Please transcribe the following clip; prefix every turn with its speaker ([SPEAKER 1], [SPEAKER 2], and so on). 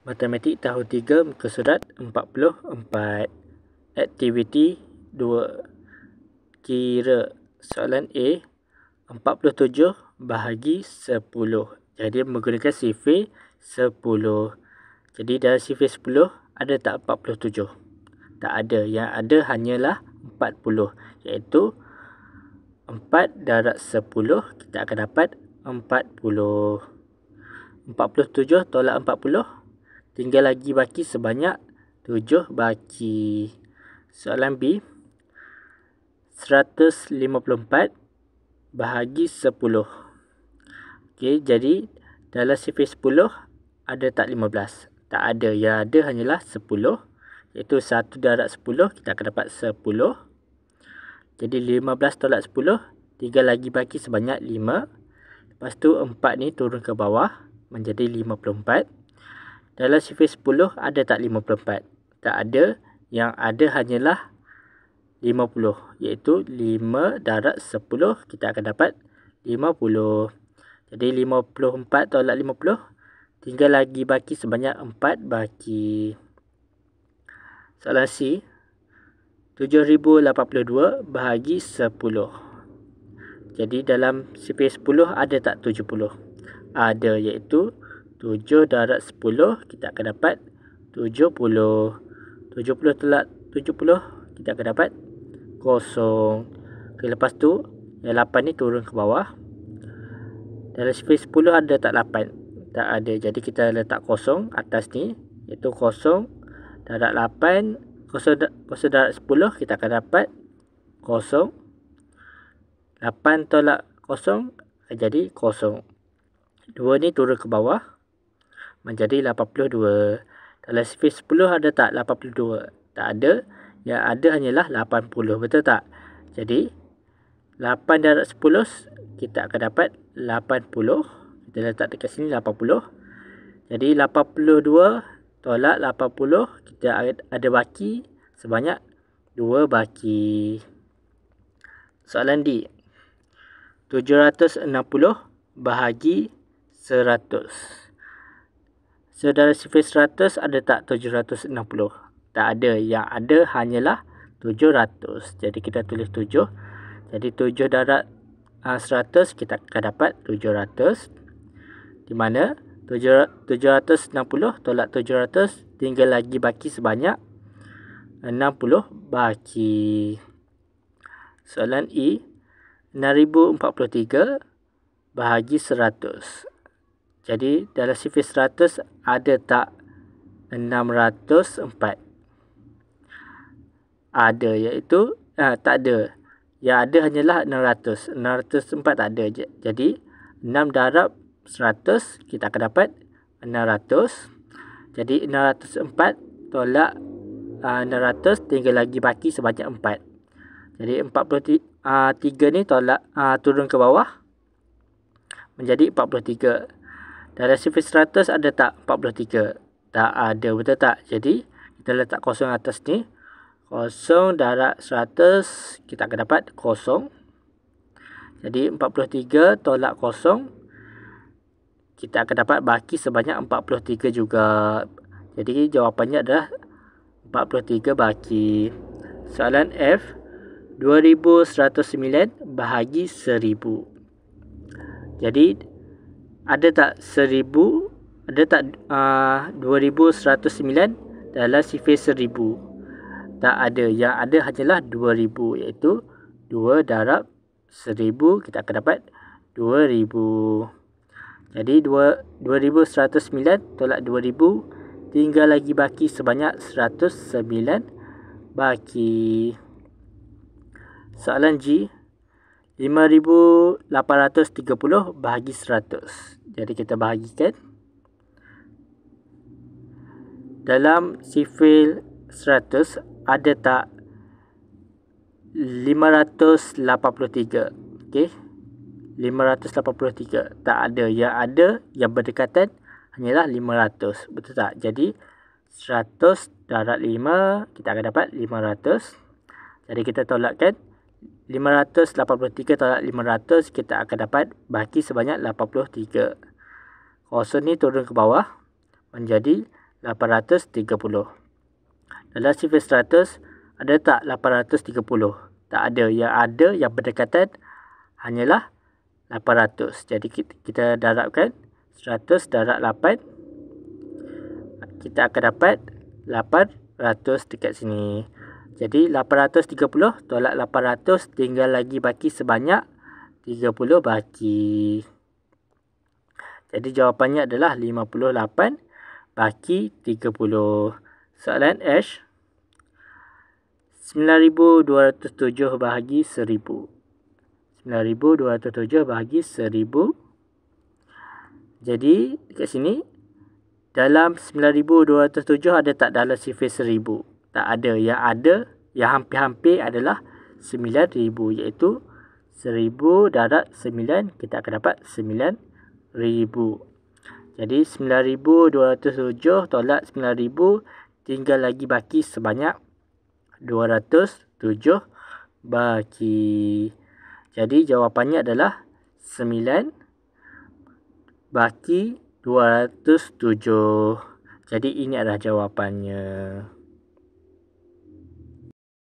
[SPEAKER 1] Matematik tahun 3 muka surat 44. Aktiviti 2. Kira. Soalan A, 47 bahagi 10. Jadi menggunakan sifir 10. Jadi dalam sifir 10 ada tak 47? Tak ada. Yang ada hanyalah 40. Iaitu 4 darab 10 kita akan dapat 40. 47 tolak 40. Tinggal lagi baki sebanyak 7 baki. Soalan B, 154 bahagi 10. Okey, jadi dalam sifir 10 ada tak 15? Tak ada. Yang ada hanyalah 10. Iaitu 1 darab 10 kita akan dapat 10. Jadi 15 tolak 10. Tinggal lagi baki sebanyak 5. Lepas tu 4 ni turun ke bawah menjadi 54. Dalam sifir 10 ada tak 54? Tak ada. Yang ada hanyalah 50. Iaitu 5 darab 10 kita akan dapat 50. Jadi 54 tolak 50. Tinggal lagi baki sebanyak 4 baki. Soalan C, 7082 bahagi 10. Jadi dalam sifir 10 ada tak 70? Ada, iaitu 7 darab 10 kita akan dapat 70. 70 tolak 70 kita akan dapat 0. Okay, lepas tu yang 8 ni turun ke bawah. Dalam sifir 10 ada tak 8? Tak ada. Jadi kita letak 0 atas ni, iaitu 0 darab 8. 0 darab 10 kita akan dapat 0. 8 tolak 0 jadi 0. 2 ni turun ke bawah menjadi 82. Dalam sifir 10 ada tak 82? Tak ada. Yang ada hanyalah 80. Betul tak? Jadi 8 darab 10 kita akan dapat 80. Kita letak dekat sini 80. Jadi 82 tolak 80 kita ada baki sebanyak 2 baki. Soalan D, 760 bahagi 100. So, dalam sifir 100 ada tak 760? Tak ada. Yang ada hanyalah 700. Jadi kita tulis 7. Jadi 7 darab 100 kita akan dapat 700. Di mana 760 tolak 700 tinggal lagi baki sebanyak 60 baki. Soalan E, 6043 bahagi 100. Jadi dalam sifir 100 ada tak 604? Ada, iaitu tak ada. Yang ada hanyalah 600. 604 tak ada. Jadi 6 darab 100 kita akan dapat 600. Jadi 604 tolak 600 tinggal lagi baki sebanyak 4. Jadi 43 ni tolak turun ke bawah menjadi 43. Dalam sifir 100 ada tak 43? Tak ada, betul tak? Jadi kita letak 0 atas ni. 0 darab 100 kita akan dapat 0. Jadi 43 tolak 0 kita akan dapat baki sebanyak 43 juga. Jadi jawapannya adalah 43 baki. Soalan F, 2109 bahagi 1000. Jadi ada tak 1000? Ada tak 2109 dalam sifir 1000? Tak ada. Yang ada hanyalah 2000, iaitu 2 darab 1000 kita akan dapat 2000. Jadi 2109 tolak 2000 tinggal lagi baki sebanyak 109 baki. Soalan G, 5830 bahagi 100. Jadi kita bahagikan. Dalam sifir 100 ada tak 583? Okey. 583 tak ada. Yang ada yang berdekatan hanyalah 500. Betul tak? Jadi 100 darab 5 kita akan dapat 500. Jadi kita tolakkan 583 tolak 500 kita akan dapat baki sebanyak 83. 0 ni turun ke bawah menjadi 830. Dalam sifar 100 ada tak 830? Tak ada. Yang ada yang berdekatan hanyalah 800. Jadi kita darabkan 100 darab 8. Kita akan dapat 800 dekat sini. Jadi 830 tolak 800, tinggal lagi baki sebanyak 30 baki. Jadi jawapannya adalah 58 baki 30. Soalan H. 9,207 bahagi 1000. 9,207 bahagi 1000. Jadi dekat sini, dalam 9,207 ada tak dalam sifar 1000? Tak ada. Yang ada, yang hampir-hampir adalah 9,000, iaitu 1000 darab 9, kita akan dapat 9,000. Jadi 9,207 tolak 9,000, tinggal lagi baki sebanyak 207 baki. Jadi jawapannya adalah 9 baki 207. Jadi ini adalah jawapannya.